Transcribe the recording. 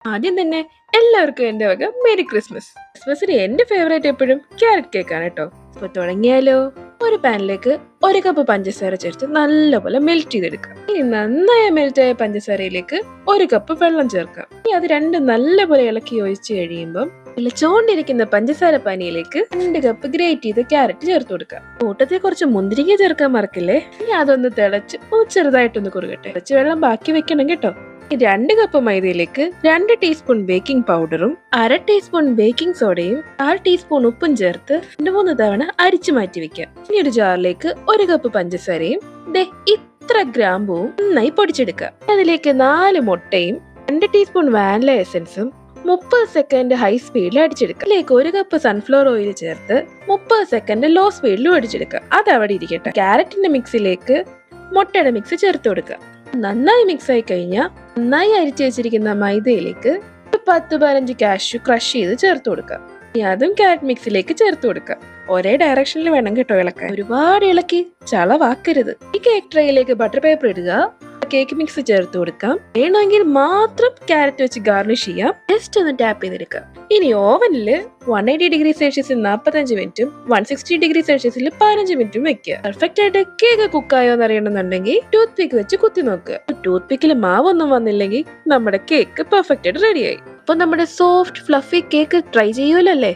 ആദ്യം തന്നെ എല്ലാവർക്കും എന്റെ വക മേരി ക്രിസ്മസ്. ക്രിസ്മസിന് എന്റെ ഫേവറേറ്റ് എപ്പോഴും ക്യാരറ്റ് കേക്ക് ആണ് കേട്ടോ. അപ്പൊ തുടങ്ങിയാലോ? ഒരു പാനിലേക്ക് 1 കപ്പ് പഞ്ചസാര ചേർത്ത് നല്ലപോലെ മെൽറ്റ് ചെയ്തെടുക്കാം. ഇനി നന്നായി മെൽറ്റ് ആയ പഞ്ചസാരയിലേക്ക് 1 കപ്പ് വെള്ളം ചേർക്കാം. ഇനി അത് രണ്ടും നല്ലപോലെ ഇളക്കി യോജിച്ച് കഴിയുമ്പോൾ തിളച്ചോണ്ടിരിക്കുന്ന പഞ്ചസാര പാനിയിലേക്ക് 2 കപ്പ് ഗ്രേറ്റ് ചെയ്ത ക്യാരറ്റ് ചേർത്ത് കൊടുക്കാം. കൂട്ടത്തിൽ കുറച്ച് മുന്തിരിങ്ങ ചേർക്കാൻ മറക്കില്ലേ. ഇനി അതൊന്ന് തിളച്ച് ചെറുതായിട്ടൊന്ന് കുറുകട്ടെ. കുറച്ച് വെള്ളം ബാക്കി വെക്കണം കേട്ടോ. 2 കപ്പ് മൈദയിലേക്ക് 2 ടീസ്പൂൺ ബേക്കിംഗ് പൗഡറും 1/2 ടീസ്പൂൺ ബേക്കിംഗ് സോഡയും 1/4 ടീസ്പൂൺ ഉപ്പും ചേർത്ത് 2-3 തവണ അരിച്ചു മാറ്റി വെക്കാം. ഇനി ഒരു ജാറിലേക്ക് 1 കപ്പ് പഞ്ചസാരയും ഇത്ര ഗ്രാമ്പൂവും നന്നായി പൊടിച്ചെടുക്കാം. അതിലേക്ക് 4 മുട്ടയും 2 ടീസ്പൂൺ വാനില എസൻസും 30 സെക്കൻഡ് ഹൈ സ്പീഡിൽ അടിച്ചെടുക്കാം. അതിലേക്ക് 1 കപ്പ് സൺഫ്ലവർ ഓയിൽ ചേർത്ത് 30 സെക്കൻഡ് ലോ സ്പീഡിലും അടിച്ചെടുക്കാം. അത് അവിടെ ഇരിക്കട്ടെ. ക്യാരറ്റിന്റെ മിക്സിലേക്ക് മുട്ടയുടെ മിക്സ് ചേർത്ത് കൊടുക്കുക. നന്നായി മിക്സ് ആയി കഴിഞ്ഞാൽ നന്നായി അരിച്ചു വെച്ചിരിക്കുന്ന മൈദയിലേക്ക് 10-15 കാഷ്യൂ ക്രഷ് ചെയ്ത് ചേർത്ത് കൊടുക്കാം. ഇനി അതും ക്യാരറ്റ് മിക്സിലേക്ക് ചേർത്ത് കൊടുക്കാം. ഒരേ ഡയറക്ഷനിൽ വേണം കേട്ടോ ഇളക്കാൻ. ഒരുപാട് ഇളക്കി ചളവാക്കരുത്. ഈ കേക്ക് ട്രേയിലേക്ക് ബട്ടർ പേപ്പർ ഇടുക. കേക്ക് മിക്സ് ചേർത്ത് കൊടുക്കാം. വേണമെങ്കിൽ മാത്രം ക്യാരറ്റ് വെച്ച് ഗാർണിഷ് ചെയ്യാം. ജസ്റ്റ് ഒന്ന് ടാപ്പ് ചെയ്തെടുക്കാം. ഇനി ഓവനിൽ 180 ഡിഗ്രി സെൽഷ്യസിൽ 45 മിനിറ്റും 160 ഡിഗ്രി സെൽഷ്യസിൽ 15 മിനിറ്റും വെക്കുക. പെർഫെക്റ്റ് ആയിട്ട് കേക്ക് കുക്കായോ എന്ന് അറിയണമെന്നുണ്ടെങ്കിൽ ടൂത്ത് പിക്ക് വെച്ച് കുത്തി നോക്കുക. ടൂത്ത് പിക്കിൽ മാവൊന്നും വന്നില്ലെങ്കിൽ നമ്മുടെ കേക്ക് പെർഫെക്റ്റ് ആയിട്ട് റെഡിയായി. അപ്പൊ നമ്മുടെ സോഫ്റ്റ് ഫ്ലഫി കേക്ക് ട്രൈ ചെയ്യുമല്ലോ അല്ലേ?